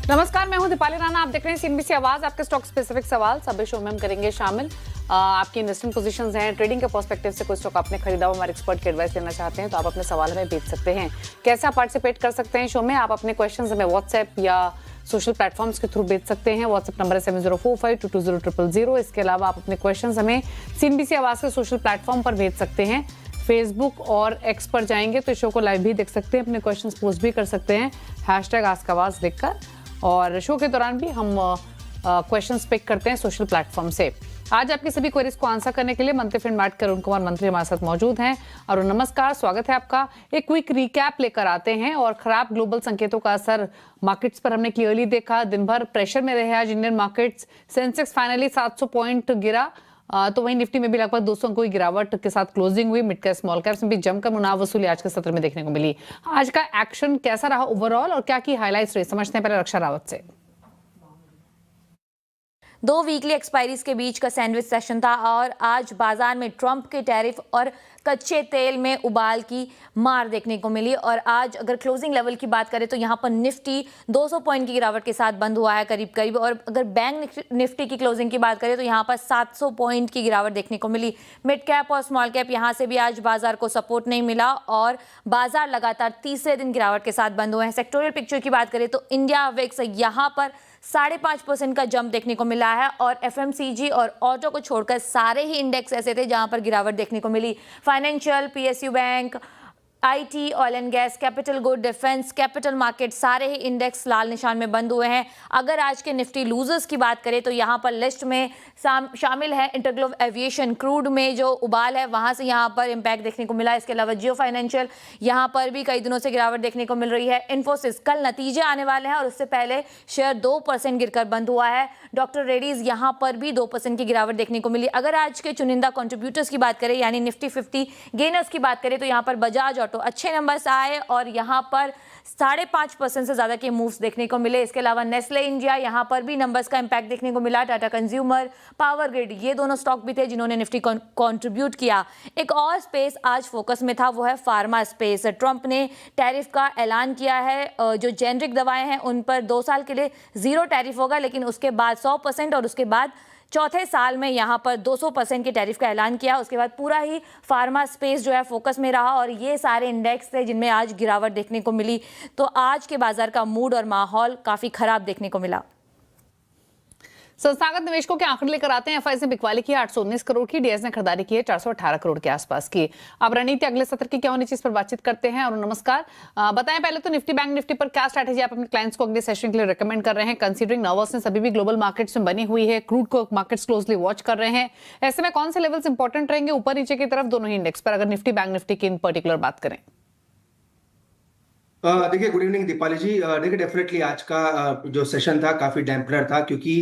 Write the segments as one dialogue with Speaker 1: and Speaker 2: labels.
Speaker 1: नमस्कार, मैं हूं दीपाली राणा। आप देख रहे हैं सीएनबीसी आवाज। आपके स्टॉक स्पेसिफिक सवाल सभी शो में हम करेंगे शामिल। आपकी इन्वेस्टमेंट पोजीशंस हैं, ट्रेडिंग के पर्सपेक्टिव से कोई स्टॉक आपने खरीदा हो, हमारे एक्सपर्ट की एडवाइस लेना चाहते हैं तो आप अपने सवाल हमें भेज सकते हैं। कैसे आप पार्टिसिपेट कर सकते हैं शो में? आप अपने क्वेश्चंस हमें व्हाट्सएप या सोशल प्लेटफॉर्म्स के थ्रू भेज सकते हैं। व्हाट्सएप नंबर है 7045220000। इसके अलावा आप अपने क्वेश्चंस हमें सीएनबीसी आवाज के सोशल प्लेटफॉर्म पर भेज सकते हैं। फेसबुक और एक्स पर जाएंगे तो शो को लाइव भी देख सकते हैं, अपने क्वेश्चंस पोस्ट भी कर सकते हैं #आस्कआवाज लिखकर। और शो के दौरान भी हम क्वेश्चंस पिक करते हैं सोशल प्लेटफॉर्म से। आज आपकी सभी क्वेरीज को आंसर करने के लिए मंत्री फंड मैट अरुण कुमार मंत्री हमारे साथ मौजूद हैं। अरुण नमस्कार, स्वागत है आपका। एक क्विक रिकैप लेकर आते हैं और खराब ग्लोबल संकेतों का असर मार्केट्स पर हमने क्लियरली देखा। दिन भर प्रेशर में रहे आज Indian markets. Sensex finally 700 point गिरा, तो वहीं निफ्टी में भी लगभग 200 की गिरावट के साथ क्लोजिंग हुई। मिड कैप स्मॉल कैप्स में भी जमकर मुनाफा वसूली आज के सत्र में देखने को मिली। आज का एक्शन कैसा रहा ओवरऑल और क्या की हाइलाइट्स रही, समझते हैं पहले रक्षा रावत से।
Speaker 2: 2 वीकली एक्सपायरीज के बीच का सैंडविच सेशन था और आज बाजार में ट्रंप के टैरिफ और कच्चे तेल में उबाल की मार देखने को मिली। और आज अगर क्लोजिंग लेवल की बात करें तो यहां पर निफ्टी 200 पॉइंट की गिरावट के साथ बंद हुआ है करीब। और अगर बैंक निफ्टी की क्लोजिंग की बात करें तो यहां पर 700 पॉइंट की गिरावट देखने को मिली। मिड कैप और स्मॉल कैप यहां से भी आज बाजार को सपोर्ट नहीं मिला और बाजार लगातार तीसरे दिन गिरावट के साथ बंद हुए हैं। सेक्टोरियल पिक्चर की बात करें तो इंडिया विक्स यहां पर 5.5% का जंप देखने को मिला है और एफएमसीजी और ऑटो को छोड़कर सारे ही इंडेक्स ऐसे थे जहां पर गिरावट देखने को मिली। Financial, PSU bank, IT, oil and gas, capital good, defence, capital market सारे ही इंडेक्स लाल निशान में बंद हुए हैं। अगर आज के निफ्टी लूजर्स की बात करें तो यहां पर लिस्ट में शामिल है इंटरग्लोब एविएशन। क्रूड में जो उबाल है वहां से यहां पर इंपैक्ट देखने को मिला। इसके अलावा जियो फाइनेंशियल यहां पर भी कई दिनों से गिरावट देखने को मिल रही है। इन्फोसिस कल नतीजे आने वाले हैं और उससे पहले शेयर 2% गिरकर बंद हुआ है। डॉक्टर रेड्डीज यहां पर भी 2% की गिरावट देखने को मिली। अगर आज के चुनिंदा कंट्रीब्यूटर्स की बात करें यानी निफ्टी 50 गेनर्स की बात करें तो यहां पर बजाज तो अच्छे नंबर्स आए और यहां पर 5.5% से ज्यादा के मूव्स देखने को मिले। इसके अलावा नेस्ले इंडिया यहां पर भी नंबर्स का इंपैक्ट देखने को मिला। टाटा कंज्यूमर, पावर ग्रिड ये दोनों स्टॉक भी थे जिन्होंने निफ्टी कंट्रीब्यूट किया। एक और स्पेस आज फोकस में था वो है फार्मा स्पेस। ट्रंप ने टैरिफ का ऐलान किया है। जो जेनरिक दवाएं हैं उन पर 2 साल के लिए 0 टैरिफ होगा, लेकिन उसके बाद 100% और उसके बाद चौथे साल में यहां पर 200% के टैरिफ का ऐलान किया। उसके बाद पूरा ही फार्मा स्पेस जो है फोकस में रहा और ये सारे इंडेक्स थे जिनमें आज गिरावट देखने को मिली। तो आज के बाजार का मूड और माहौल काफी खराब देखने को मिला।
Speaker 1: संस्थागत निवेशकों के आंकड़े लेकर आते हैं। एफआईआई ने बिकवाली की 819 करोड़ की, डीएस ने खरीदारी की है 418 करोड़ के आसपास की। अब रणनीति अगले सत्र की क्या होनी चाहिए इस पर बातचीत करते हैं। और नमस्कार, बताएं पहले तो निफ्टी बैंक निफ्टी पर क्या स्ट्रैटेजी आप अपने क्लाइंट्स को अगले सेशन के लिए रिकमेंड कर रहे हैं? कंसीडरिंग नर्वसनेस अभी भी ग्लोबल मार्केट्स में बनी हुई है, क्रूड को मार्केट्स क्लोजली वॉच कर रहे हैं, ऐसे में कौन से लेवल्स इंपॉर्टेंट रहेंगे ऊपर नीचे की तरफ दोनों ही इंडेक्स पर, अगर निफ्टी बैंक निफ्टी की इन पर्टिकुलर बात करें?
Speaker 3: देखिए, गुड इवनिंग दीपाली जी। देखिए, डेफिनेटली आज का जो सेशन था काफी डैम्पनर था क्योंकि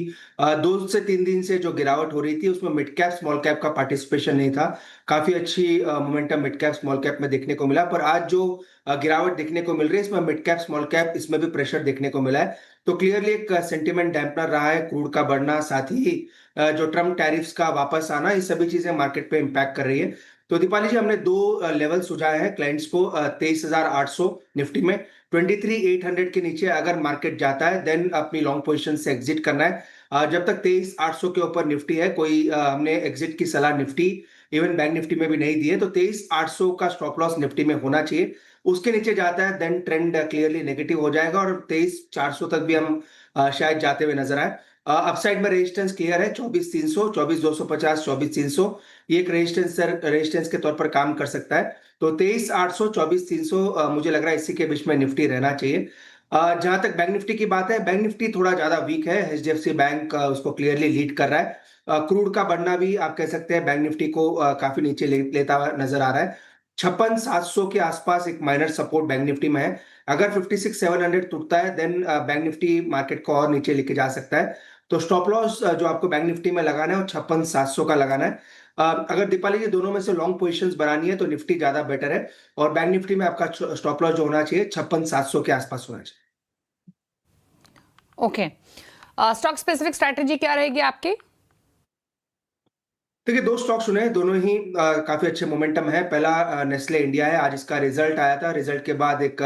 Speaker 3: 2 से 3 दिन से जो गिरावट हो रही थी उसमें मिड कैप स्मॉल कैप का पार्टिसिपेशन नहीं था। काफी अच्छी momentum mid cap small cap में देखने को मिला, पर आज जो गिरावट देखने को मिल रही है इसमें मिड कैप स्मॉल कैप इसमें भी प्रेशर देखने को मिला है। तो क्लियरली एक सेंटिमेंट डैम्पनर रहा है, क्रूड का बढ़ना, साथ ही जो ट्रम्प टैरिफ्स का वापस आना, ये सभी चीजें मार्केट पे इम्पैक्ट कर रही है। तो दीपाली जी, हमने 2 लेवल सुझाए हैं क्लाइंट्स को। 23,800 निफ्टी में, 23,800 के नीचे अगर मार्केट जाता है देन अपनी लॉन्ग पोजीशन से एग्जिट करना है। जब तक 23,800 के ऊपर निफ्टी है, कोई हमने एग्जिट की सलाह निफ्टी इवन बैंक निफ्टी में भी नहीं दी है। तो 23,800 का स्टॉप लॉस निफ्टी में होना चाहिए। उसके नीचे जाता है देन ट्रेंड क्लियरली नेगेटिव हो जाएगा और 23,400 तक भी हम शायद जाते हुए नजर आए। अपसाइड में रेजिस्टेंस क्लियर है 24,300, 24,250, 24,300। ये एक रेजिस्टेंस के तौर पर काम कर सकता है। तो 23,800, 24,300 मुझे लग रहा है इसी के बीच में निफ्टी रहना चाहिए। जहां तक बैंक निफ्टी की बात है, बैंक निफ्टी थोड़ा ज्यादा वीक है। एचडीएफसी बैंक उसको क्लियरली लीड कर रहा है। क्रूड का बढ़ना भी आप कह सकते हैं बैंक निफ्टी को काफी नीचे लेता हुआ नजर आ रहा है। 56,700 के आसपास एक माइनर सपोर्ट बैंक निफ्टी में है। अगर 56,700 टूटता है देन बैंक निफ्टी मार्केट को और नीचे लेके जा सकता है। तो स्टॉप लॉस जो आपको बैंक निफ्टी में लगाना है वो 56,700 का लगाना है। अगर दीपाली जी दोनों में से लॉन्ग पोजीशंस बनानी है तो निफ्टी ज्यादा बेटर है और बैंक निफ्टी में आपका स्टॉप लॉस जो होना चाहिए 56,700 के आसपास होना चाहिए।
Speaker 1: ओके, स्टॉक स्पेसिफिक स्ट्रैटेजी क्या रहेगी आपकी?
Speaker 3: देखिए, 2 स्टॉक सुने, दोनों ही काफी अच्छे मोमेंटम है। पहला नेस्ले इंडिया है, आज इसका रिजल्ट आया था। रिजल्ट के बाद एक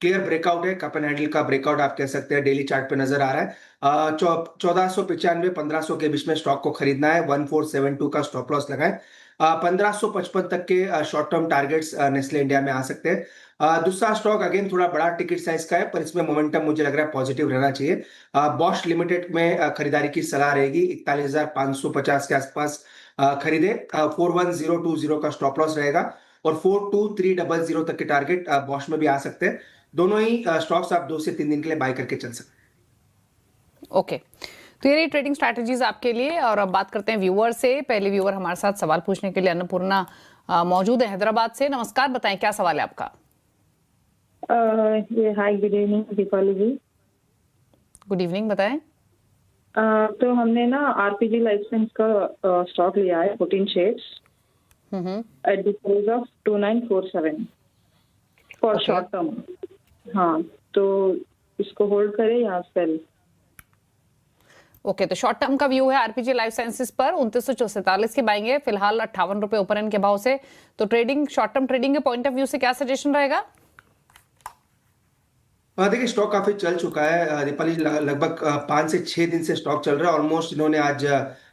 Speaker 3: क्लियर ब्रेकआउट है, कप एंड हैंडल का ब्रेकआउट आप कह सकते हैं, डेली चार्ट पे नजर आ रहा है। 1495 1500 के बीच में स्टॉक को खरीदना है। 1472 का स्टॉप लॉस लगाएं। 1555 तक के short term targets Nestle India में आ सकते हैं। दूसरा स्टॉक अगेन थोड़ा बड़ा टिकट साइज का है, पर इसमें मोमेंटम मुझे लग रहा है पॉजिटिव रहना चाहिए। बॉश लिमिटेड में खरीदारी की सलाह रहेगी। 41,550 के आसपास खरीदे। 41,020 का स्टॉप लॉस रहेगा और 42,300 तक के टारगेट बॉश में भी आ सकते हैं। दोनों ही स्टॉक्स आप 2 से 3 दिन के लिए बाय करके चल सकते हैं।
Speaker 1: ओके, तो ये रही ट्रेडिंग स्ट्रैटेजीज आपके लिए। और अब बात करते हैं व्यूअर से। पहले व्यूअर हमारे साथ सवाल पूछने के लिए अन्नपूर्णा मौजूद है हैदराबाद से। नमस्कार, बताएं क्या सवाल है आपका?
Speaker 4: हाय, गुड इवनिंग दीपाली जी।
Speaker 1: गुड इवनिंग, बताएं।
Speaker 4: तो हमने ना आरपीजी लाइफ साइंस का स्टॉक लिया है 14 shares at the price of 2947 for
Speaker 1: Okay.
Speaker 4: Short term. हाँ, तो इसको होल्ड करें या सेल?
Speaker 1: ओके, तो शॉर्ट टर्म का व्यू है आरपीजी लाइफ साइंसेस पर 2947 के बाएंगे फिलहाल 58 रुपए ऊपर इनके भाव से। तो ट्रेडिंग, शॉर्ट टर्म ट्रेडिंग के पॉइंट ऑफ व्यू से क्या सजेशन रहेगा?
Speaker 3: देखिए, स्टॉक काफी चल चुका है दीपाली जी। लगभग 5 से 6 दिन से स्टॉक चल रहा है ऑलमोस्ट। इन्होंने आज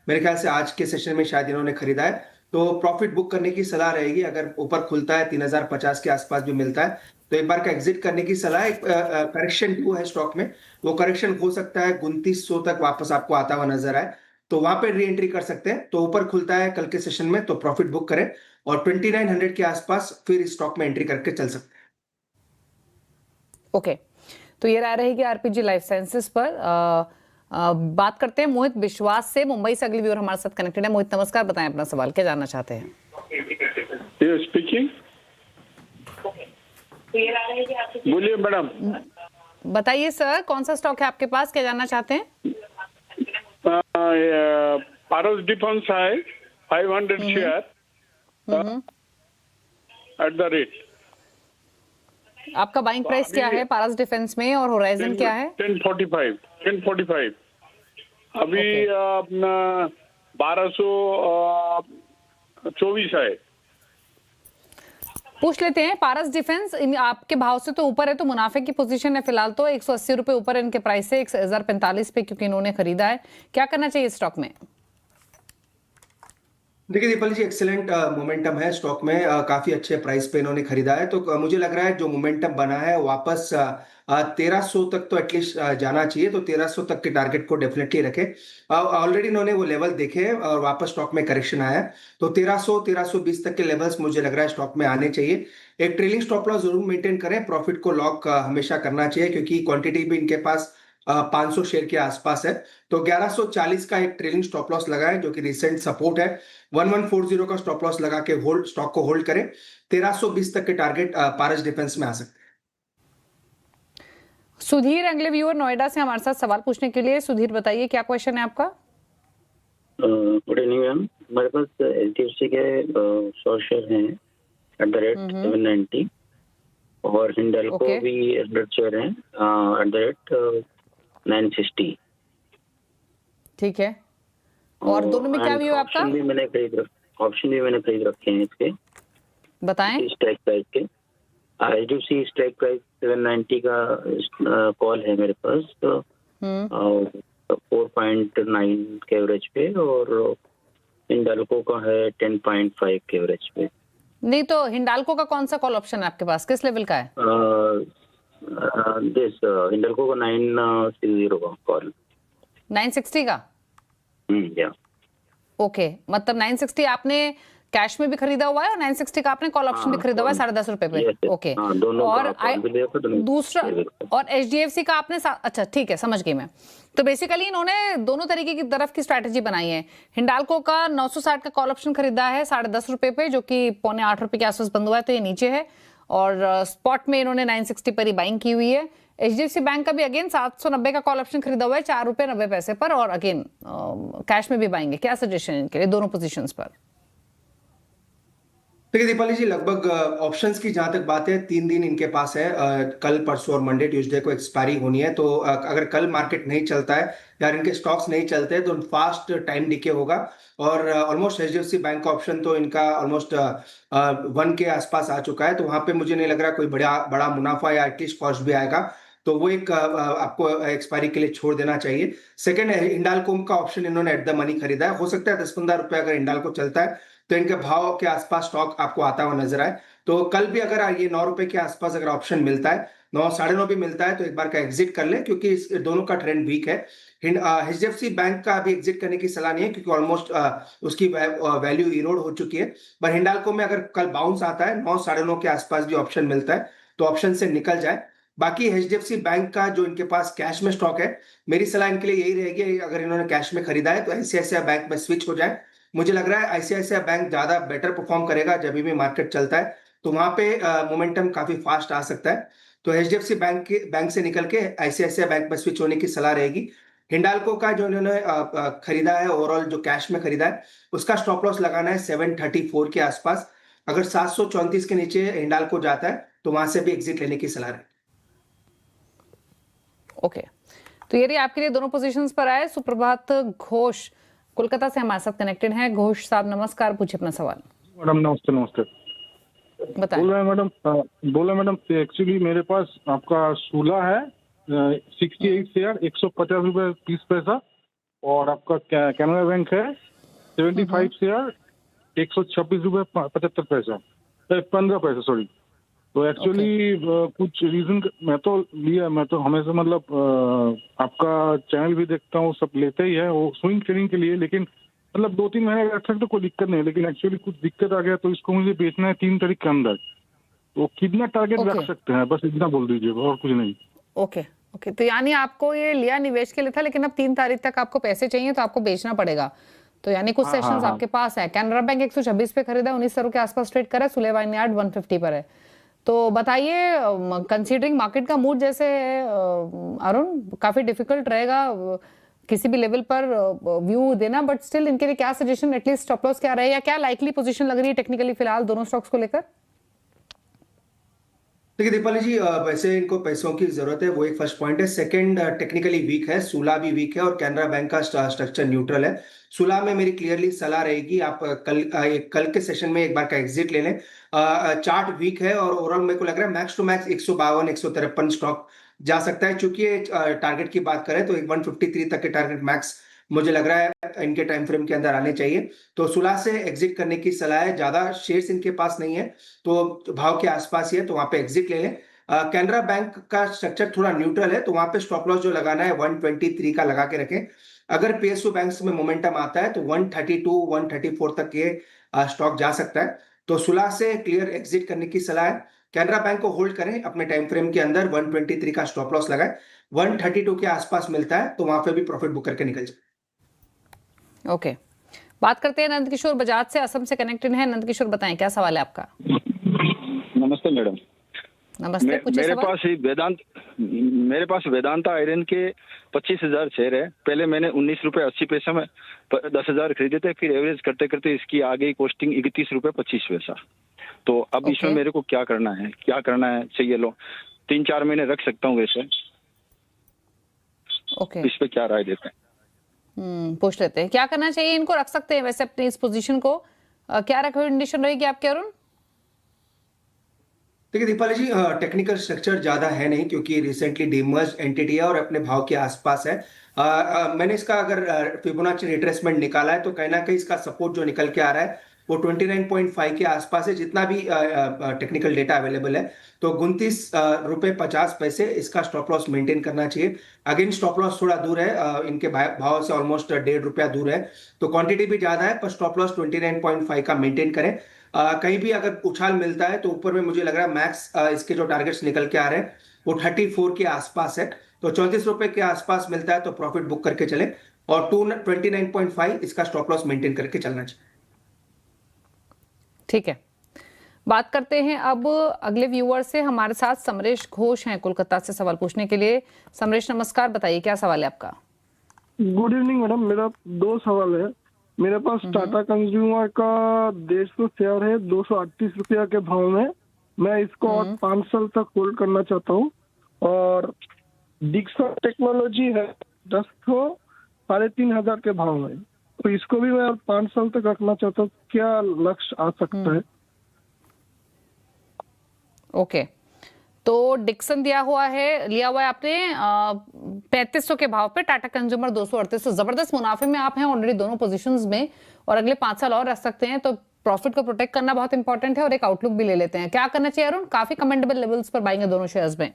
Speaker 3: मेरे ख्याल से आज के सेशन में शायद इन्होंने खरीदा है, तो प्रॉफिट बुक करने की सलाह रहेगी। अगर ऊपर खुलता है 3050 के आसपास भी मिलता है तो एक बार का एग्जिट करने की सलाह। एक करेक्शन व्यू है स्टॉक में, वो करेक्शन हो सकता है 2900 तक वापस आपको आता हुआ नजर आए, तो वहां पे री एंट्री कर सकते हैं। तो ऊपर खुलता है कल के सेशन में तो प्रॉफिट बुक करें और 2900 के आसपास फिर इस स्टॉक में एंट्री करके चल सकते हैं।
Speaker 1: ओके, तो ये राय रहेगी आरपीजी लाइफ साइंसेस पर। बात करते हैं मोहित विश्वास से, मुंबई से अगली व्यूअर हमारे साथ कनेक्टेड है। मोहित नमस्कार, बताएं अपना सवाल, क्या जानना चाहते हैं?
Speaker 5: स्पीकिंग। बोलिए मैडम।
Speaker 1: बताइए सर, कौन सा स्टॉक है आपके पास, क्या जानना चाहते हैं?
Speaker 5: पारस डिफेंस है 500 शेयर एट द रेट।
Speaker 1: आपका बाइंग प्राइस क्या है पारस डिफेंस में और होराइजन क्या है?
Speaker 5: 1045 अभी 1224 है।
Speaker 1: पूछ लेते हैं, पारस डिफेंस आपके भाव से तो ऊपर है, तो मुनाफे की पोजीशन है फिलहाल तो 180 रुपए ऊपर है इनके प्राइस से 1045 पे, क्योंकि इन्होंने खरीदा है। क्या करना चाहिए स्टॉक में?
Speaker 3: देखिए दीपाली जी, एक्सेलेंट मोमेंटम है स्टॉक में। काफी अच्छे प्राइस पे इन्होंने खरीदा है, तो मुझे लग रहा है जो मोमेंटम बना है वापस 1300 तक तो एटलीस्ट जाना चाहिए। तो 1300 तक के टारगेट को डेफिनेटली रखें। ऑलरेडी इन्होंने वो लेवल देखे हैं और वापस स्टॉक में करेक्शन आया है, तो 1300-1320 तक के लेवल्स मुझे लग रहा है स्टॉक में आने चाहिए। एक ट्रेलिंग स्टॉप लॉस जरूर मेंटेन करें। प्रॉफिट को लॉक हमेशा करना चाहिए, क्योंकि क्वांटिटी भी इनके पास 500 शेयर के आसपास है। तो 1140 का एक ट्रेलिंग स्टॉप लॉस लगा है, जो कि रिसेंट सपोर्ट है। 1140 का स्टॉप लॉस लगा के स्टॉक को होल्ड करें। 1320 तक के टारगेट पारस डिफेंस में आ सकते हैं।
Speaker 1: सुधीर अगले व्यूअर नोएडा से हमारे साथ सवाल पूछने के लिए। सुधीर बताइए क्या क्वेश्चन है आपका?
Speaker 6: गुड इवनिंग मैम, हमारे पास एचडीएफसी के 100 शेयर हैं एट द रेट 790 और हिंडाल्को
Speaker 1: Okay.
Speaker 6: भी 100 शेयर हैं एट द रेट 960।
Speaker 1: ठीक है, और दोनों में क्या व्यू है आपका?
Speaker 6: ऑप्शन भी मैंने खरीद रखे हैं इसके।
Speaker 1: बताएं।
Speaker 6: स्ट्राइक प्राइस के एचडीएफसी स्ट्राइक प्राइस 790 का कॉल है मेरे पास, तो 4.9 के एवरेज पे, और हिंडाल्को का है 10.5 के एवरेज पे।
Speaker 1: नहीं, तो हिंडाल्को का कौन सा कॉल ऑप्शन है आपके पास, किस लेवल का है?
Speaker 6: हिंडाल्को का 960 का कॉल।
Speaker 1: 960 का?
Speaker 6: या
Speaker 1: ओके, मतलब 960 आपने कैश में भी खरीदा हुआ है और 960 का आपने कॉल ऑप्शन भी खरीदा हुआ है 10.5 रुपए पे। ओके, और दूसरा और एचडीएफसी का आपने अच्छा ठीक है, समझ गई मैं। तो बेसिकली इन्होंने दोनों तरीके की तरफ की स्ट्रैटेजी बनाई है। हिंडाल्को का 960 का कॉल ऑप्शन खरीदा है 10.5 रुपए पे, जो कि 7.25 रुपए के आसपास बंद हुआ है, तो ये नीचे है। और स्पॉट में इन्होंने 960 पर ही बाइंग की हुई है। एचडीएफसी बैंक का भी अगेन 790 का कॉल ऑप्शन खरीदा हुआ है 4 रुपए 90 पैसे पर, और अगेन कैश में भी बाइंग है। क्या सजेशन है इनके लिए दोनों पोजीशंस पर?
Speaker 3: देखिए दीपाली जी, लगभग ऑप्शंस की जहां तक बात है 3 दिन इनके पास है। कल, परसों और मंडे ट्यूसडे को एक्सपायरी होनी है। तो अगर कल मार्केट नहीं चलता है या इनके स्टॉक्स नहीं चलते हैं तो फास्ट टाइम डिके होगा। और ऑलमोस्ट एचडीएफसी बैंक का ऑप्शन तो इनका ऑलमोस्ट 1 के आसपास आ चुका है। तो वहां पे मुझे नहीं लग रहा कोई बड़ा बड़ा मुनाफा या एटलीस्ट कॉस्ट भी आएगा। तो वो एक आपको एक्सपायरी के लिए छोड़ देना चाहिए। सेकंड है हिंडालकोम का ऑप्शन, इन्होंने एट द मनी खरीदा है। हो सकता है 10-15 रुपए अगर हिंडालको चलता है तो इनके भाव के आसपास स्टॉक आपको आता हुआ नजर आए। तो कल भी अगर ये 9 रुपए के आसपास अगर ऑप्शन मिलता है, 9 साढ़े 9 भी मिलता है, तो एक बार का एग्जिट कर ले, क्योंकि इस दोनों का ट्रेंड वीक है। एचडीएफसी बैंक का अभी एग्जिट करने की सलाह नहीं है, क्योंकि ऑलमोस्ट उसकी वैल्यू इरोड हो चुकी है। पर हिंडालको में अगर कल बाउंस आता है, 9 साढ़े 9 के आसपास भी ऑप्शन मिलता है, तो ऑप्शन से निकल जाए। बाकी एचडीएफसी बैंक का जो इनके पास कैश में स्टॉक है, मेरी सलाह इनके लिए यही रहेगी, अगर इन्होंने कैश में खरीदा है तो आईसीआईसीआई बैंक में स्विच हो जाए। मुझे लग रहा है आईसीआईसीआई बैंक ज्यादा बेटर परफॉर्म करेगा जब भी मार्केट चलता है, तो वहां पे मोमेंटम काफी फास्ट आ सकता है। तो एचडीएफसी बैंक से निकल के आईसीआईसीआई बैंक में स्विच होने की सलाह रहेगी। हिंडालको का जो इन्होंने खरीदा है, ओवरऑल जो कैश में खरीदा है, उसका स्टॉप लॉस लगाना है 734 के आसपास। अगर 734 के नीचे हिंडालको जाता है तो वहां से भी एग्जिट लेने की सलाह है।
Speaker 1: ओके, तो ये रही आपके लिए दोनों पोजीशंस पर आए। सुप्रभात घोष कोलकाता से हमारे साथ कनेक्टेड हैं। घोष साहब नमस्कार, पूछिए अपना सवाल।
Speaker 5: मैडम नमस्ते। नमस्ते।
Speaker 1: बताएं।
Speaker 5: बोला मैडम एक्चुअली मेरे पास आपका सूला है 68 शेयर 150 रुपए 30 पैसा, और आपका कैनरा बैंक है 75 शेयर 126 रुपए 75 पैसा 15 पैसा, सॉरी। तो एक्चुअली कुछ रीजन मैं तो हमेशा मतलब आपका चैनल भी देखता हूँ, सब लेते ही है वो स्विंग ट्रेडिंग के लिए, लेकिन मतलब 2-3 महीने रख सकते तो कोई दिक्कत नहीं, लेकिन एक्चुअली कुछ दिक्कत आ गया तो इसको मुझे बेचना है 3 तारीख के अंदर। तो कितना टारगेट रख सकते हैं, बस इतना बोल दीजिएगा और कुछ नहीं।
Speaker 1: ओके, तो यानी आपको ये लिया निवेश के लिए था, लेकिन अब 3 तारीख तक आपको पैसे चाहिए तो आपको बेचना पड़ेगा। तो यानी कुछ सेशंस आपके पास है। कैनरा बैंक 126 पे खरीदा, 1900 के आसपास ट्रेड करा, सुलेवान यार्ड 150 पर है। तो बताइए, कंसीडरिंग मार्केट का मूड जैसे अरुण काफी डिफिकल्ट रहेगा किसी भी लेवल पर व्यू देना, बट स्टिल इनके लिए क्या सजेशन, एटलीस्ट स्टॉप लॉस क्या रहे या क्या लाइकली पोजीशन लग रही है टेक्निकली फिलहाल दोनों स्टॉक्स को लेकर?
Speaker 3: देखिए दीपाली जी, वैसे इनको पैसों की जरूरत है, वो एक फर्स्ट पॉइंट है। सेकंड, टेक्निकली वीक है, सूला भी वीक है और कैनरा बैंक का स्ट्रक्चर न्यूट्रल है। सूला में मेरी क्लियरली सलाह रहेगी आप कल के सेशन में एक बार का एग्जिट ले लें। चार्ट वीक है और ओवरऑल मेरे को लग रहा है मैक्स टू मैक्स 152 153 स्टॉक जा सकता है। चूंकि टारगेट की बात करें तो 153 तक के टारगेट मैक्स मुझे लग रहा है इनके टाइम फ्रेम के अंदर आने चाहिए। तो सुलह से एग्जिट करने की सलाह है। ज्यादा शेयर्स इनके पास नहीं है तो भाव के आसपास ही है, तो वहां पे एग्जिट ले लें। कैनरा बैंक का स्ट्रक्चर थोड़ा न्यूट्रल है, तो वहां पे स्टॉप लॉस जो लगाना है 123 का लगा के रखें। अगर पीएसयू बैंक्स में मोमेंटम आता है तो 132 134 तक ये स्टॉक जा सकता है। तो सुलह से क्लियर एग्जिट करने की सलाह है। कैनरा बैंक को होल्ड करें अपने टाइम फ्रेम के अंदर, 123 का स्टॉप लॉस लगाए, 132 के आसपास मिलता है तो वहां पे भी प्रॉफिट बुक करके निकल जाए।
Speaker 1: ओके, बात करते हैं नंदकिशोर बजाज से, असम से कनेक्टेड है। नंदकिशोर बताएं क्या सवाल है आपका?
Speaker 7: नमस्ते मैडम।
Speaker 1: नमस्ते, पूछिए सवाल।
Speaker 7: मेरे पास वेदांता आयरन के 25,000 शेयर है। पहले मैंने 19 रुपए 80 पैसा में 10,000 खरीदे थे, फिर एवरेज करते करते इसकी आ गई कॉस्टिंग 31 रुपए 25 पैसा। तो अब इसमें मेरे को क्या करना है चाहिए लो 3-4 महीने रख सकता हूँ वैसे।
Speaker 1: ओके,
Speaker 7: इस पे क्या राय देते हैं?
Speaker 1: पूछ लेते हैं क्या करना चाहिए इनको। रख सकते हैं वैसे अपनी इस पोजीशन को, क्या रिकमेंडेशन रहेगी आपके अरुण?
Speaker 3: देखिए दीपाली जी, टेक्निकल स्ट्रक्चर ज्यादा है नहीं क्योंकि रिसेंटली डीमर्ज एंटिटी है और अपने भाव के आसपास है। मैंने इसका अगर फिबोनाची रिट्रेसमेंट निकाला है तो कहीं ना कहीं इसका सपोर्ट जो निकल के आ रहा है वो 29.5 के आसपास है, जितना भी टेक्निकल डेटा अवेलेबल है। तो 29 रुपए 50 पैसे इसका स्टॉप लॉस मेंटेन करना चाहिए। अगेन स्टॉप लॉस थोड़ा दूर है, इनके भाव से ऑलमोस्ट 1.5 रुपया दूर है, तो क्वांटिटी भी ज्यादा है, पर स्टॉप लॉस 29.5 का मेंटेन करें। कहीं भी अगर उछाल मिलता है तो ऊपर में मुझे लग रहा है मैक्स इसके जो टारगेट्स निकल के आ रहे हैं वो 34 के आसपास है। तो 34 रुपए के आसपास मिलता है तो प्रॉफिट बुक करके चले, और 29.5 इसका स्टॉप लॉस मेंटेन करके चलना चाहिए।
Speaker 1: ठीक है, बात करते हैं अब अगले व्यूअर से। हमारे साथ समरेश घोष हैं कोलकाता से सवाल पूछने के लिए। समरेश नमस्कार, बताइए क्या सवाल है आपका?
Speaker 8: गुड इवनिंग मैडम, मेरा 2 सवाल है।
Speaker 5: मेरे पास टाटा कंज्यूमर का 150 शेयर है 238 रुपया के भाव में। मैं इसको और 5 साल तक होल्ड करना चाहता हूँ। और डिक्सन टेक्नोलॉजी है 10 को 3,500 के भाव में, तो इसको भी मैं और 5 साल तक रखना चाहता हूँ। क्या लक्ष्य आ सकता है?
Speaker 1: ओके, तो डिक्सन लिया हुआ है आपने 3500 के भाव पे, टाटा कंज्यूमर 238। तो जबरदस्त मुनाफे में आप हैं ऑलरेडी दोनों पोजीशंस में, और अगले 5 साल और रख सकते हैं। तो प्रॉफिट को प्रोटेक्ट करना बहुत इंपॉर्टेंट है, और एक आउटलुक भी ले लेते हैं। क्या करना चाहिए अरुण? काफी कमेंडेबल लेवल्स पर बाइंग है दोनों शेयर्स में।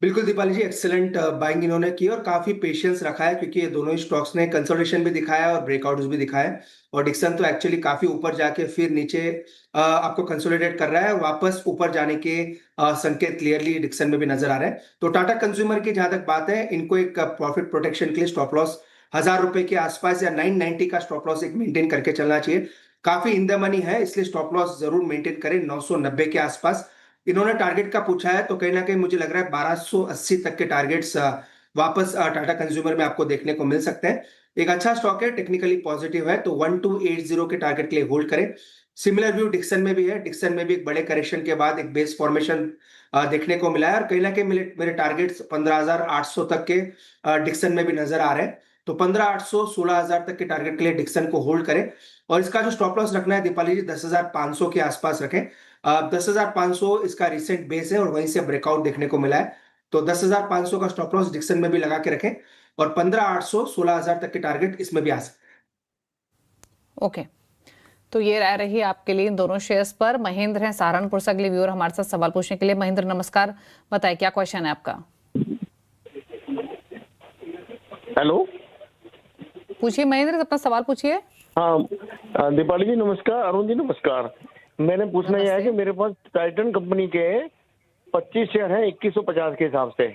Speaker 3: बिल्कुल दीपाली जी, एक्सेलेंट बाइंग इन्होंने की और काफी पेशेंस रखा है, क्योंकि ये दोनों ही स्टॉक्स ने कंसोलिडेशन भी दिखाया और ब्रेकआउट्स भी दिखाए। और डिक्सन तो एक्चुअली काफी ऊपर जाके फिर नीचे आपको कंसोलिडेट कर रहा है, वापस ऊपर जाने के संकेत क्लियरली डिक्सन में भी नजर आ रहे हैं। तो टाटा कंज्यूमर की जहां तक बात है, इनको एक प्रॉफिट प्रोटेक्शन के लिए स्टॉप लॉस 1000 रुपए के आसपास या 990 का स्टॉप लॉस एक मेंटेन करके चलना चाहिए। काफी इन द मनी है, इसलिए स्टॉप लॉस जरूर मेंटेन करें 990 के आसपास। इन्होंने टारगेट का पूछा है, तो कहीं ना कहीं मुझे लग रहा है 1280 तक के टारगेट्स वापस टाटा कंज्यूमर में आपको देखने को मिल सकते हैं। एक अच्छा स्टॉक है, टेक्निकली पॉजिटिव है, तो 1280 के टारगेट के लिए होल्ड करें। सिमिलर व्यू डिक्सन में भी है। डिक्सन में भी एक बड़े करेक्शन के बाद एक बेस फॉर्मेशन देखने को मिला है, और कहीं ना कहीं मेरे टारगेट्स 15,800 तक के डिक्सन में भी नजर आ रहे हैं। तो 15,800 16,000 तक के टारगेट के लिए डिक्सन को होल्ड करें। और इसका जो स्टॉप लॉस रखना है दीपाली जी, 10,500 के आसपास रखें। 10,500 इसका रिसेंट बेस है, और वहीं से ब्रेकआउट देखने को मिला है। तो 10,500 का स्टॉप लॉस डिक्सन में भी लगा के रखें, और 15,800 16,000 तक के टारगेट इसमें भी आ सकते हैं।
Speaker 1: ओके, तो ये राय रही आपके लिए इन दोनों शेयर्स पर। महेंद्र हैं सहारनपुर से अगले व्यूअर हमारे साथ सवाल पूछने के लिए। महेंद्र नमस्कार, बताइए क्या क्वेश्चन है आपका?
Speaker 8: हेलो,
Speaker 1: पूछिए महेंद्र, अपना सवाल पूछिए।
Speaker 8: हाँ दीपाली जी नमस्कार, अरुण जी नमस्कार। मैंने पूछना यह है कि मेरे पास टाइटन कंपनी के 25 शेयर हैं 2150 के हिसाब से।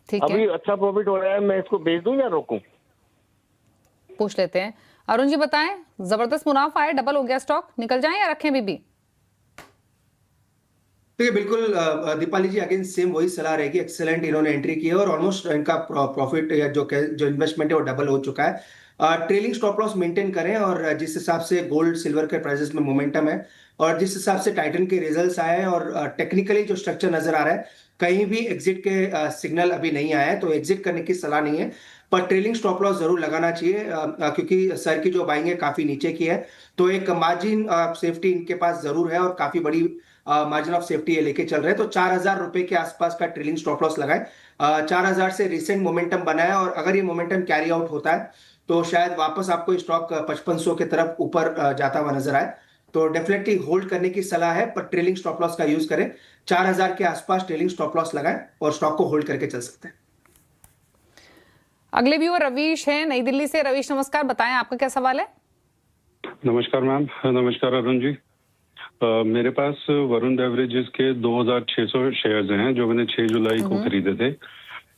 Speaker 1: ठीक
Speaker 8: अभी
Speaker 1: है,
Speaker 8: अच्छा प्रॉफिट हो रहा है, मैं इसको बेच दूं या रोकूं?
Speaker 1: पूछ लेते हैं। अरुण जी बताएं, जबरदस्त मुनाफा है, डबल हो गया स्टॉक, निकल जाएं या रखें भी?
Speaker 3: देखिए बिल्कुल दीपाली जी, अगेन सेम वही सलाह रहेगी। एक्सेलेंट इन्होंने एंट्री की है, और ऑलमोस्ट इनका प्रॉफिट या जो इन्वेस्टमेंट है वो डबल हो चुका है। ट्रेलिंग स्टॉप लॉस मेंटेन करें, और जिस हिसाब से गोल्ड सिल्वर के प्राइसेस में मोमेंटम है, और जिस हिसाब से टाइटन के रिजल्ट्स आए हैं, और टेक्निकली जो स्ट्रक्चर नजर आ रहा है, कहीं भी एग्जिट के सिग्नल अभी नहीं आया है, तो एग्जिट करने की सलाह नहीं है। पर ट्रेलिंग स्टॉप लॉस जरूर लगाना चाहिए, क्योंकि सर की जो बाइंग है काफी नीचे की है। तो एक मार्जिन सेफ्टी इनके पास जरूर है, और काफी बड़ी मार्जिन ऑफ सेफ्टी ये लेके चल रहे हैं। तो 4,000 रुपए के आसपास का ट्रेलिंग स्टॉप लॉस लगाएं। 4,000 से रिसेंट मोमेंटम बनाया, और अगर ये मोमेंटम कैरी आउट होता है, तो शायद वापस आपको स्टॉक 5500 के तरफ ऊपर जाता हुआ नजर आए। तो डेफिनेटली होल्ड करने की सलाह है, पर ट्रेलिंग स्टॉप लॉस का यूज करें। 4,000 के आसपास ट्रेलिंग स्टॉप लॉस लगाएं, और स्टॉक को होल्ड करके चल सकते हैं।
Speaker 1: अगले व्यूअर रवीश हैं नई दिल्ली से। रवीश नमस्कार, बताएं आपका क्या सवाल है?
Speaker 9: नमस्कार मैम। नमस्कार अरुण जी। मेरे पास वरुण बेवरेजेस के 2,600 शेयर्स हैं, जो मैंने 6 जुलाई को खरीदे थे,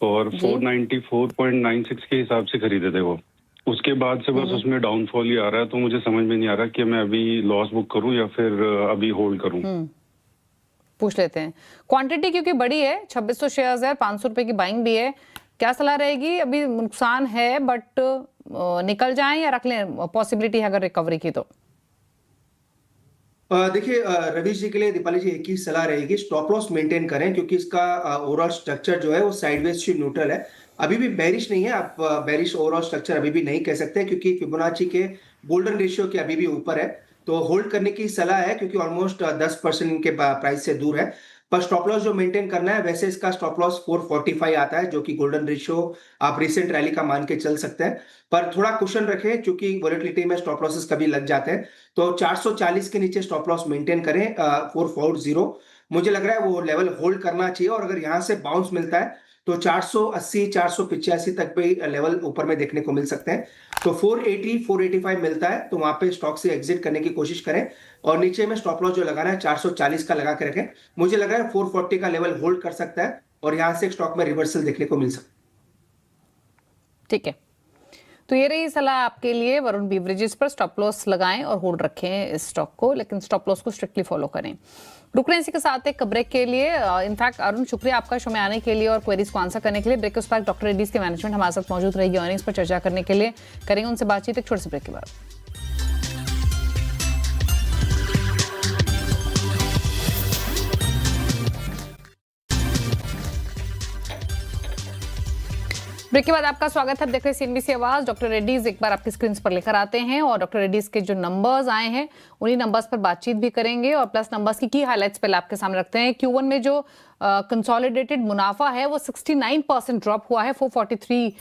Speaker 9: और 494.96 के हिसाब से खरीदे थे वो। उसके बाद से बस उसमें डाउनफॉल ही आ रहा है, तो मुझे समझ में नहीं आ रहा कि मैं अभी लॉस बुक करूं या फिर अभी होल्ड करूं।
Speaker 1: पूछ लेते हैं। क्वांटिटी क्योंकि बड़ी है, 2600 शेयर्स है, 500 रुपए की बाइंग भी है, क्या सलाह रहेगी? अभी नुकसान है, बट निकल जाएं या रख लें? पॉसिबिलिटी है अगर रिकवरी की तो।
Speaker 3: देखिए रवीश जी के लिए दीपाली जी एक ही सलाह रहेगी, स्टॉप लॉस मेंटेन करें, क्योंकि इसका ओवरऑल स्ट्रक्चर जो है वो साइडवेज टू न्यूट्रल है। अभी भी बेरिश नहीं है, आप बेरिश ओवरऑल स्ट्रक्चर अभी भी नहीं कह सकते, क्योंकि फिबोनाची के गोल्डन रेशियो के अभी भी ऊपर है। तो होल्ड करने की सलाह है, क्योंकि ऑलमोस्ट 10% इनके प्राइस से दूर है। पर स्टॉप लॉस जो मेंटेन करना है, वैसे इसका स्टॉप लॉस 445 आता है, जो कि गोल्डन रेशियो आप रिसेंट रैली का मान के चल सकते हैं। पर थोड़ा कुशन रखें, क्योंकि वोलेटिलिटी में स्टॉप लॉसेस कभी लग जाते हैं। तो 440 के नीचे स्टॉप लॉस मेंटेन करें। 440 मुझे लग रहा है वो लेवल होल्ड करना चाहिए, और अगर यहाँ से बाउंस मिलता है तो 480 485 तक भी लेवल ऊपर में देखने को मिल सकते हैं। तो 480 485 मिलता है, तो वहां पे स्टॉक से एग्जिट करने की कोशिश करें, और नीचे में स्टॉप लॉस जो लगाना है 440 का लगा के रखें। मुझे लग रहा है 440 का लेवल होल्ड कर सकता है, और यहां से स्टॉक में रिवर्सल देखने को मिल सकता है।
Speaker 1: ठीक है, तो ये रही सलाह आपके लिए वरुण बेवरेजेस पर। स्टॉप लॉस लगाएं और होल्ड रखें इस स्टॉक को, लेकिन स्टॉप लॉस को स्ट्रिक्टली फॉलो करें। रुक रहे हैं इसी के साथ एक ब्रेक के लिए। इनफैक्ट अरुण, शुक्रिया आपका शो में आने के लिए और क्वेरीज को आंसर करने के लिए। ब्रेक के उस पर डॉक्टर रेड्डीज के मैनेजमेंट हमारे साथ मौजूद रहेगी अर्निंग्स पर चर्चा करने के लिए। करेंगे उनसे बातचीत एक छोटे से ब्रेक के बाद। ब्रेक के बाद आपका स्वागत है। देख रहे हैं सीएनबीसी आवाज। डॉक्टर रेड्डीज एक बार आपकी स्क्रीन पर लेकर आते हैं और डॉक्टर रेड्डीज के जो नंबर्स आए हैं उन्हीं नंबर्स पर बातचीत भी करेंगे और प्लस नंबर्स की हाइलाइट्स पहले आपके सामने रखते हैं। Q1 में जो कंसोलिडेटेड मुनाफा है वो 69% ड्रॉप हुआ है। 443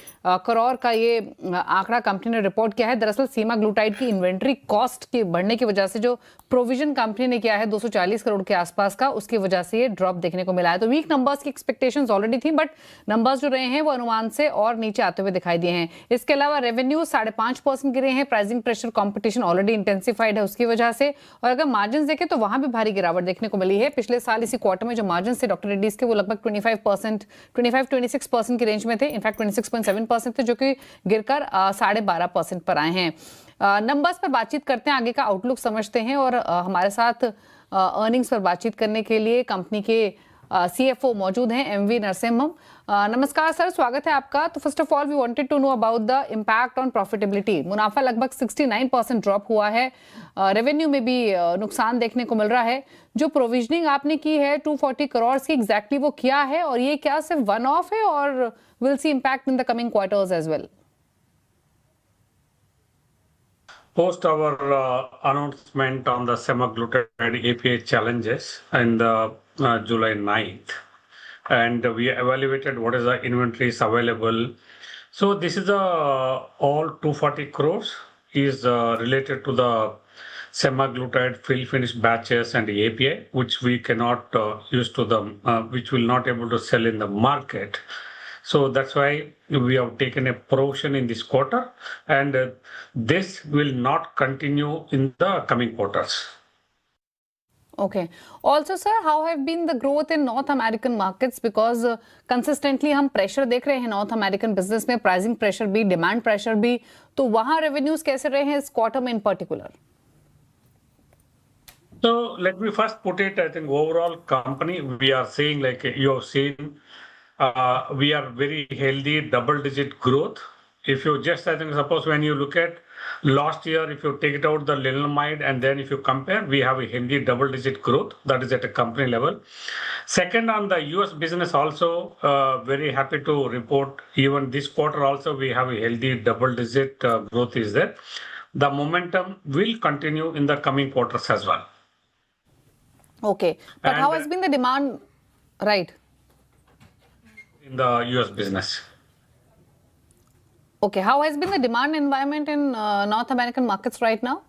Speaker 1: करोड़ का ये आंकड़ा कंपनी ने रिपोर्ट किया है। दरअसल सेमाग्लूटाइड की इन्वेंट्री कॉस्ट के बढ़ने की वजह से जो प्रोविजन कंपनी ने किया है 240 करोड़ के आसपास का, उसकी वजह से ये ड्रॉप देखने को मिला है। तो वीक नंबर्स की एक्सपेक्टेशंस ऑलरेडी थी, बट नंबर्स जो रहे हैं वो अनुमान से और नीचे आते हुए दिखाई दिए हैं। इसके अलावा रेवेन्यू 5.5% गिरे हैं। Pricing pressure competition already intensified है उसकी वजह से। और अगर मार्जिन देखें तो वहां भी भारी गिरावट देखने को मिली है। पिछले साल इसी क्वार्टर में जो मार्जिन थे डॉक्टर रेड्डीज के वो लगभग 25-26% की रेंज में थे। इनफैक्ट 26.7% थे, जो कि गिरकर 12.5% पर आए हैं। नंबर्स पर बातचीत करते हैं, आगे का आउटलुक समझते हैं और हमारे साथ अर्निंग्स पर बातचीत करने के लिए कंपनी के CFO मौजूद हैं MV नरसिम्हम। नमस्कार सर, स्वागत है आपका। तो first of all we wanted to know about the impact on profitability. मुनाफा लगभग 69% ड्रॉप हुआ है। रेवेन्यू में भी नुकसान देखने को मिल रहा है। जो प्रोविजनिंग आपने की है 240 करोड़ की, एग्जैक्टली वो क्या है और ये क्या सिर्फ वन ऑफ है और will see impact in the coming quarters as well?
Speaker 10: Post our announcement on the semaglutide API challenges and July 9th, and we evaluated what is the inventories available. So this is all 240 crores is related to the semaglutide fill finish batches and API, which we cannot use to them, which will not able to sell in the market. So that's why we have taken a provision in this quarter, and this will not continue in the coming quarters.
Speaker 1: Okay. Also, sir, how have been the growth in North American markets? Because consistently हम pressure देख रहे हैं North American business में, pricing pressure भी, demand pressure भी, तो वहाँ revenues कैसे रहे हैं इस quarter में in particular?
Speaker 10: So let me first put it, I think overall company, we are seeing, like you have seen, we are very healthy double-digit growth. If you just, I think, suppose when you look at last year, if you take it out the lenalidomide and then if you compare, we have a healthy double-digit growth. That is at a company level. Second, on the US business also, very happy to report, even this quarter also, we have a healthy double-digit growth is there. The momentum will continue in the coming quarters as well.
Speaker 1: Okay. But how has been the demand, right?
Speaker 10: In the US business.
Speaker 1: Okay, how has been the demand environment in North American markets right now?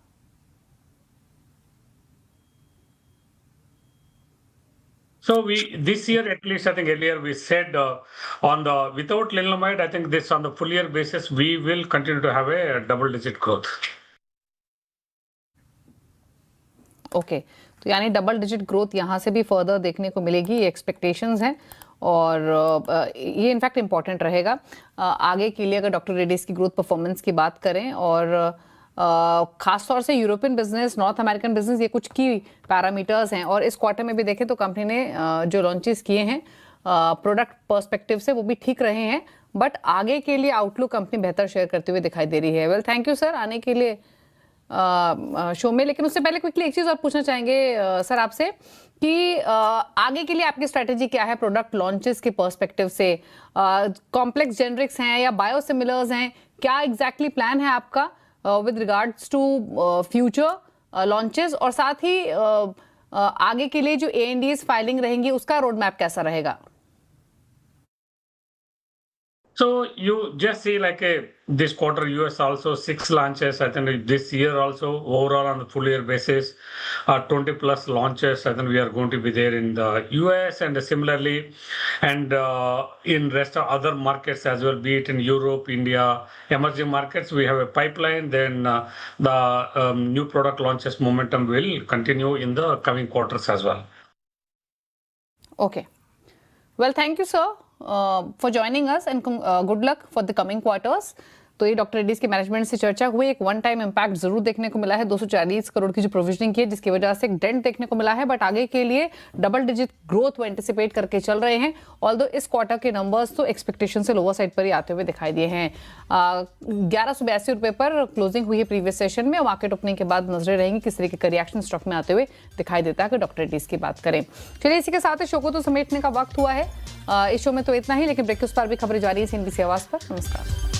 Speaker 10: So this year at least, I think earlier we said on the without lenalidomide, I think this on the full year basis we will continue to have a double-digit growth.
Speaker 1: Okay, तो यानी double digit growth यहाँ से भी further देखने को मिलेगी, ये expectations हैं और ये इनफैक्ट इम्पॉर्टेंट रहेगा आगे के लिए अगर डॉक्टर रेड्डीज की ग्रोथ परफॉर्मेंस की बात करें। और खास तौर से European business, north American business, ये कुछ की पैरामीटर्स हैं और इस क्वार्टर में भी देखें तो कंपनी ने जो लॉन्चेस किए हैं प्रोडक्ट पर्सपेक्टिव से वो भी ठीक रहे हैं, बट आगे के लिए आउटलुक कंपनी बेहतर शेयर करते हुए दिखाई दे रही है। वेल, थैंक यू सर आने के लिए शो में। लेकिन उससे पहले क्विकली एक चीज़ और पूछना चाहेंगे सर आपसे कि आगे के लिए आपकी स्ट्रेटेजी क्या है प्रोडक्ट लॉन्चेस के पर्सपेक्टिव से? कॉम्प्लेक्स जेनरिक्स हैं या बायोसिमिलर्स हैं, क्या एग्जैक्टली प्लान है आपका with regards to future launches? और साथ ही आगे के लिए जो ANDAs फाइलिंग रहेंगी उसका रोड मैप कैसा रहेगा?
Speaker 10: So you just see like this quarter US also 6 launches. I think this year also overall on the full year basis 20 plus launches. I think we are going to be there in the US and similarly and in rest of other markets as well, be it in Europe, India, emerging markets. We have a pipeline. Then the new product launches momentum will continue in the coming quarters as well.
Speaker 1: Okay. Well, thank you, sir, for joining us and good luck for the coming quarters. तो ये doctor Reddy's के management से चर्चा हुई। एक one time impact जरूर देखने को मिला है, 240 करोड़ की जो प्रोविजनिंग की है जिसकी वजह से एक डेंट देखने को मिला है, बट आगे के लिए डबल डिजिट ग्रोथ वो एंटिसिपेट करके चल रहे हैं। ऑल्दो इस क्वार्टर के नंबर्स तो एक्सपेक्टेशन से लोअर साइड पर ही आते हुए दिखाई दिए हैं। 1182 रुपए पर क्लोजिंग हुई है प्रीवियस सेशन में। मार्केट ओपनिंग के बाद नजरें रहेंगी किस तरीके का रिएक्शन स्टॉक में आते हुए दिखाई देता है। डॉक्टर रेड्डीज की बात करें, चलिए इसी के साथ शो को तो समेटने का वक्त हुआ है। इस शो में तो इतना ही, लेकिन ब्रेक के उस पर भी खबरें जारी है CNBC आवाज पर। नमस्कार।